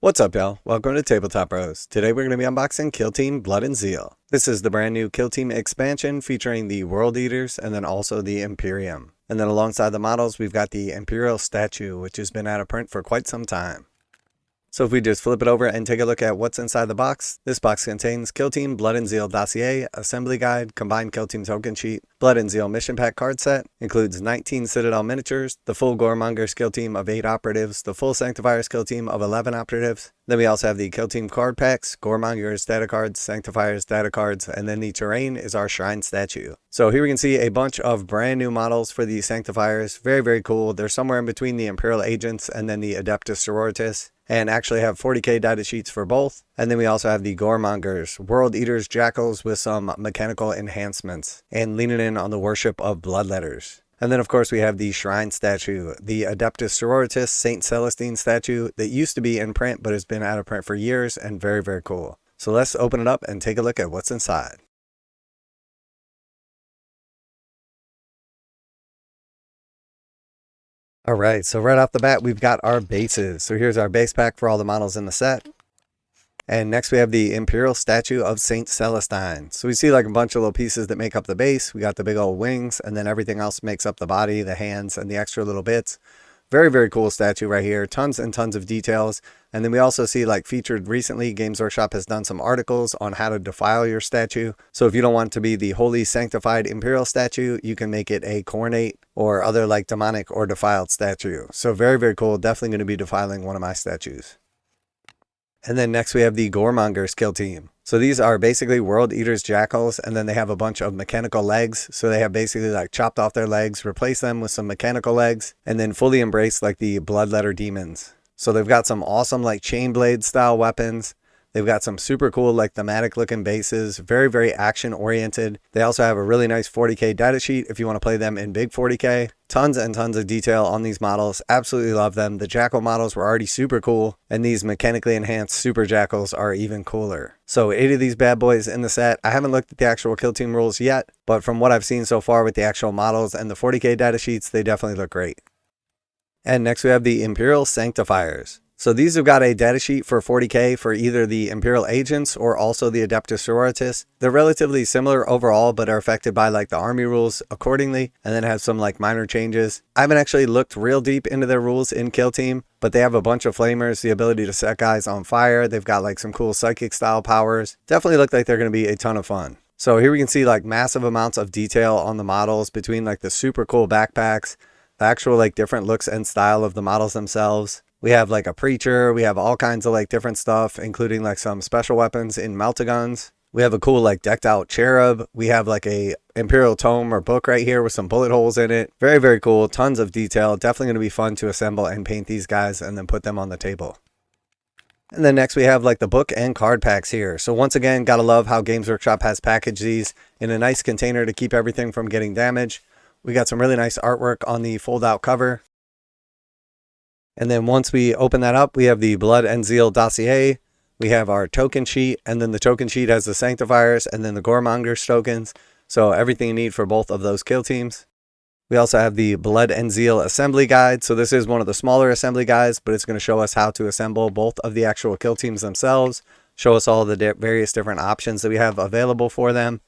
What's up, y'all? Welcome to Tabletop Bros. Today we're going to be unboxing Kill Team Blood Zeal. This is the brand new Kill Team expansion featuring the World Eaters and then also the Imperium. And then alongside the models we've got the Imperial statue, which has been out of print for quite some time. So if we just flip it over and take a look at what's inside the box, this box contains Kill Team Blood Zeal Dossier, Assembly Guide, Combined Kill Team Token Sheet, Blood Zeal Mission Pack card set, includes 19 Citadel miniatures, the full Goremongers Kill Team of 8 operatives, the full Sanctifiers Kill Team of 11 operatives. Then we also have the Kill Team card packs, Goremongers Datacards, Sanctifiers Datacards, and then the terrain is our Shrine Statue. So here we can see a bunch of brand new models for the Sanctifiers. Very, very cool. They're somewhere in between the Imperial Agents and then the Adeptus Sororitas, and actually have 40k data sheets for both. And then we also have the Goremongers, World Eaters Jackals with some mechanical enhancements and leaning in on the worship of bloodletters. And then of course we have the Shrine Statue, the Adeptus Sororitas Saint Celestine statue that used to be in print but has been out of print for years, and very, very cool. So let's open it up and take a look at what's inside. Alright, so right off the bat, we've got our bases. So here's our base pack for all the models in the set. And next we have the Imperial statue of Saint Celestine. So we see like a bunch of little pieces that make up the base. We got the big old wings, and then everything else makes up the body, the hands, and the extra little bits. Very, very cool statue right here. Tons and tons of details. And then we also see, like, featured recently, Games Workshop has done some articles on how to defile your statue. So if you don't want it to be the holy sanctified Imperial statue, you can make it a cornate or other like demonic or defiled statue. So very, very cool. Definitely going to be defiling one of my statues. And then next we have the Goremongers Kill Team. So these are basically World Eaters Jackals, and then they have a bunch of mechanical legs. So they have basically like chopped off their legs, replaced them with some mechanical legs, and then fully embraced like the Bloodletter Demons. So they've got some awesome like chain blade style weapons. They've got some super cool like thematic looking bases, very, very action oriented. They also have a really nice 40k data sheet if you want to play them in big 40k. Tons and tons of detail on these models. Absolutely love them. The Jackal models were already super cool, and these mechanically enhanced Super Jackals are even cooler. So 8 of these bad boys in the set. I haven't looked at the actual Kill Team rules yet, but from what I've seen so far with the actual models and the 40k data sheets, they definitely look great. And next we have the Imperial Sanctifiers. So these have got a data sheet for 40k for either the Imperial Agents or also the Adeptus Sororitas. They're relatively similar overall, but are affected by like the army rules accordingly, and then have some like minor changes. I haven't actually looked real deep into their rules in Kill Team, but they have a bunch of flamers, the ability to set guys on fire. They've got like some cool psychic style powers. Definitely look like they're going to be a ton of fun. So here we can see like massive amounts of detail on the models between like the super cool backpacks, the actual like different looks and style of the models themselves. We have like a preacher, we have all kinds of like different stuff, including like some special weapons in meltaguns. We have a cool like decked out cherub. We have like a Imperial tome or book right here with some bullet holes in it. Very, very cool. Tons of detail. Definitely going to be fun to assemble and paint these guys and then put them on the table. And then next we have like the book and card packs here. So once again, gotta love how Games Workshop has packaged these in a nice container to keep everything from getting damaged. We got some really nice artwork on the fold out cover. And then once we open that up, we have the Blood Zeal Dossier. We have our token sheet, and then the token sheet has the Sanctifiers and then the Goremongers tokens. So everything you need for both of those kill teams. We also have the Blood Zeal Assembly Guide. So this is one of the smaller assembly guides, but it's going to show us how to assemble both of the actual kill teams themselves. Show us all the various different options that we have available for them.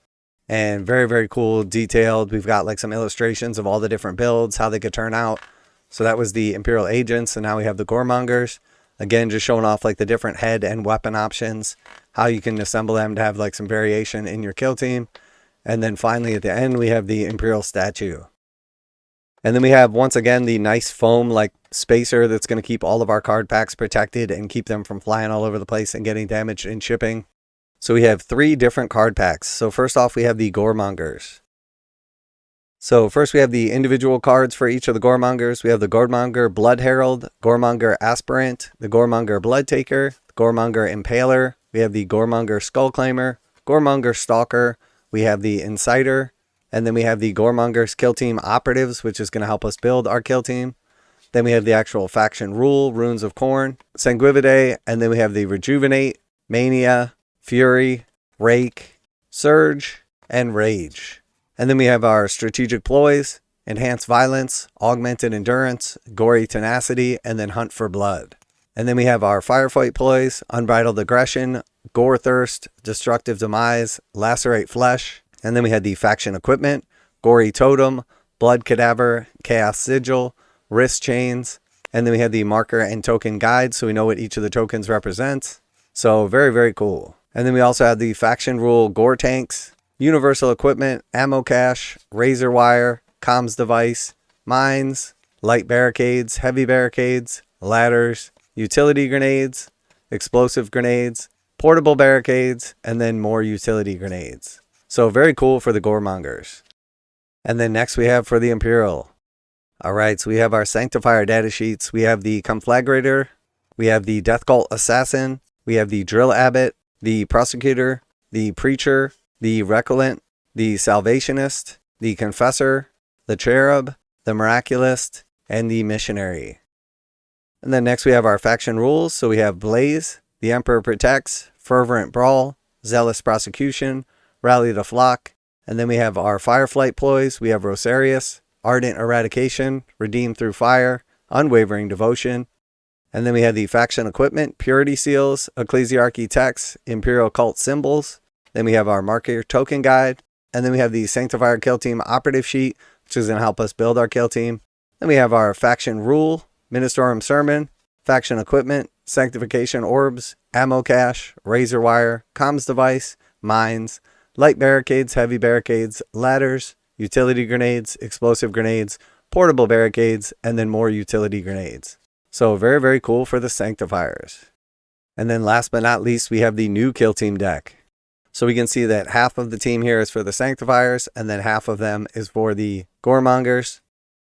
And very, very cool, detailed. We've got like some illustrations of all the different builds, how they could turn out. So that was the Imperial Agents, and now we have the Goremongers. Again, just showing off like the different head and weapon options, how you can assemble them to have like some variation in your kill team. And then finally at the end, we have the Imperial statue. And then we have, once again, the nice foam like spacer that's going to keep all of our card packs protected and keep them from flying all over the place and getting damaged in shipping. So we have 3 different card packs. So first off, we have the Goremongers. So first we have the individual cards for each of the Goremongers. We have the Goremonger Blood Herald, Goremonger Aspirant, the Goremonger Blood Taker, the Goremonger Impaler. We have the Goremonger Skull Claimer, Goremonger Stalker. We have the Inciter, and then we have the Goremongers Kill Team Operatives, which is going to help us build our kill team. Then we have the actual faction rule, Runes of Khorne, Sanguividae, and then we have the Rejuvenate, Mania, Fury, Rake, Surge, and Rage. And then we have our strategic ploys, Enhanced Violence, Augmented Endurance, Gory Tenacity, and then Hunt for Blood. And then we have our Firefight ploys, Unbridled Aggression, Gore Thirst, Destructive Demise, Lacerate Flesh. And then we had the faction equipment, Gory Totem, Blood Cadaver, Chaos Sigil, Wrist Chains. And then we had the marker and token guide, so we know what each of the tokens represents. So very, very cool. And then we also have the faction rule Gore Tanks, Universal Equipment, Ammo Cache, Razor Wire, Comms Device, Mines, Light Barricades, Heavy Barricades, Ladders, Utility Grenades, Explosive Grenades, Portable Barricades, and then more Utility Grenades. So very cool for the Goremongers. And then next we have for the Imperial. Alright, so we have our Sanctifier data sheets. We have the Conflagrator, we have the Death Cult Assassin, we have the Drill Abbot, the Prosecutor, the Preacher, the Recollant, the Salvationist, the Confessor, the Cherub, the Miraculist, and the Missionary. And then next we have our faction rules. So we have Blaze, the Emperor Protects, Fervent Brawl, Zealous Prosecution, Rally the Flock. And then we have our Fireflight ploys. We have Rosarius, Ardent Eradication, Redeemed Through Fire, Unwavering Devotion. And then we have the faction equipment, Purity Seals, Ecclesiarchy Texts, Imperial Cult Symbols. Then we have our marker token guide. And then we have the Sanctifier Kill Team operative sheet, which is going to help us build our kill team. Then we have our faction rule, Ministorum Sermon, faction equipment, Sanctification Orbs, Ammo Cache, Razor Wire, Comms Device, Mines, Light Barricades, Heavy Barricades, Ladders, Utility Grenades, Explosive Grenades, Portable Barricades, and then more Utility Grenades. So very, very cool for the Sanctifiers. And then last but not least, we have the new kill team deck. So we can see that half of the team here is for the Sanctifiers, and then half of them is for the Goremongers.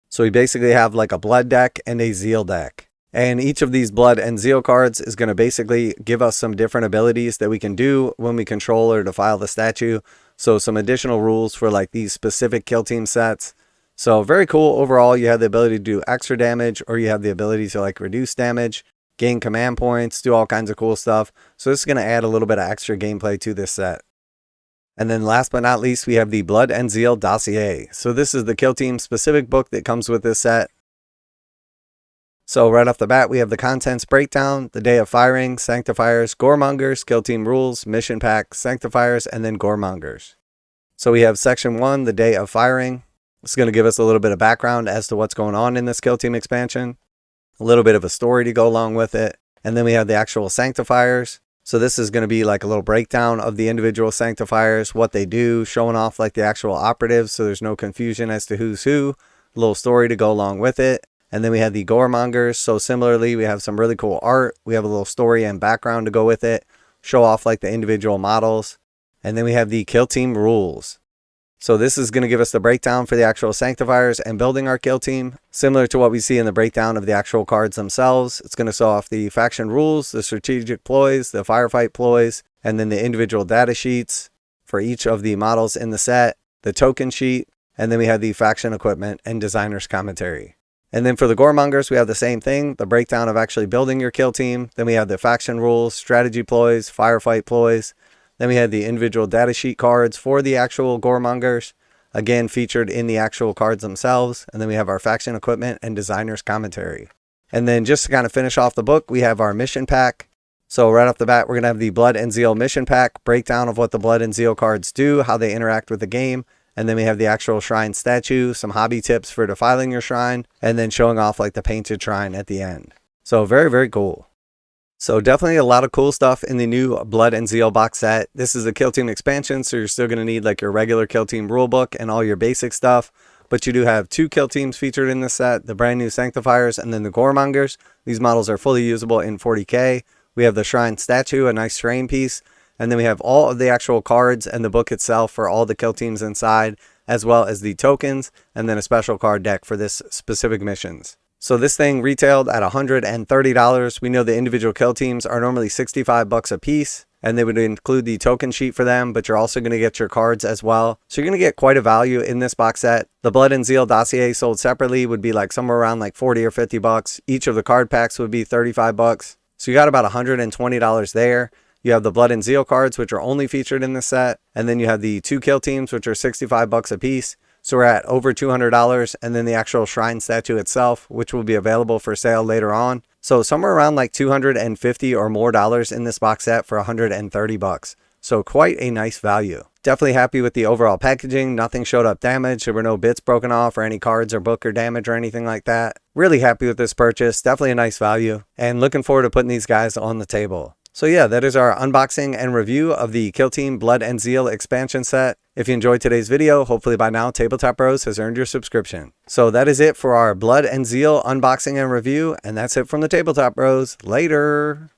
So we basically have like a Blood deck and a Zeal deck. And each of these Blood and Zeal cards is going to basically give us some different abilities that we can do when we control or defile the statue. So some additional rules for like these specific kill team sets. So very cool. Overall, you have the ability to do extra damage, or you have the ability to like reduce damage, gain command points, do all kinds of cool stuff. So this is going to add a little bit of extra gameplay to this set. And then last but not least, we have the Blood and Zeal Dossier. So this is the kill team specific book that comes with this set. So right off the bat, we have the contents breakdown, the day of firing, Sanctifiers, Goremongers, kill team rules, mission pack, Sanctifiers, and then Goremongers. So we have section 1, the day of firing. It's going to give us a little bit of background as to what's going on in this kill team expansion, a little bit of a story to go along with it. And then we have the actual Sanctifiers. So this is going to be like a little breakdown of the individual Sanctifiers, what they do, showing off like the actual operatives so there's no confusion as to who's who, a little story to go along with it. And then we have the Goremongers. So similarly, we have some really cool art. We have a little story and background to go with it, show off like the individual models. And then we have the kill team rules. So this is going to give us the breakdown for the actual Sanctifiers and building our kill team. Similar to what we see in the breakdown of the actual cards themselves. It's going to show off the faction rules, the strategic ploys, the firefight ploys, and then the individual data sheets for each of the models in the set, the token sheet, and then we have the faction equipment and designer's commentary. And then for the Goremongers, we have the same thing, the breakdown of actually building your kill team. Then we have the faction rules, strategy ploys, firefight ploys. Then we had the individual data sheet cards for the actual Goremongers, again featured in the actual cards themselves. And then we have our faction equipment and designer's commentary. And then just to kind of finish off the book, we have our mission pack. So right off the bat, we're going to have the Blood and Zeal mission pack, breakdown of what the Blood and Zeal cards do, how they interact with the game. And then we have the actual shrine statue, some hobby tips for defiling your shrine, and then showing off like the painted shrine at the end. So very, very cool. So definitely a lot of cool stuff in the new Blood and Zeal box set. This is a kill team expansion, so you're still going to need like your regular kill team rulebook and all your basic stuff. But you do have 2 kill teams featured in this set, the brand new Sanctifiers and then the Goremongers. These models are fully usable in 40K. We have the shrine statue, a nice terrain piece. And then we have all of the actual cards and the book itself for all the kill teams inside, as well as the tokens, and then a special card deck for this specific missions. So this thing retailed at $130. We know the individual kill teams are normally $65 a piece, and they would include the token sheet for them, but you're also going to get your cards as well. So you're going to get quite a value in this box set. The Blood and Zeal Dossier sold separately would be like somewhere around like 40 or $50. Each of the card packs would be $35. So you got about $120 there. You have the Blood and Zeal cards, which are only featured in this set. And then you have the 2 kill teams, which are $65 a piece. So we're at over $200, and then the actual shrine statue itself, which will be available for sale later on. So somewhere around like $250 or more in this box set for $130. So quite a nice value. Definitely happy with the overall packaging. Nothing showed up damaged. There were no bits broken off or any cards or book or damage or anything like that. Really happy with this purchase. Definitely a nice value. And looking forward to putting these guys on the table. So yeah, that is our unboxing and review of the Kill Team Blood and Zeal expansion set. If you enjoyed today's video, hopefully by now Tabletop Bros has earned your subscription. So that is it for our Blood and Zeal unboxing and review. And that's it from the Tabletop Bros. Later.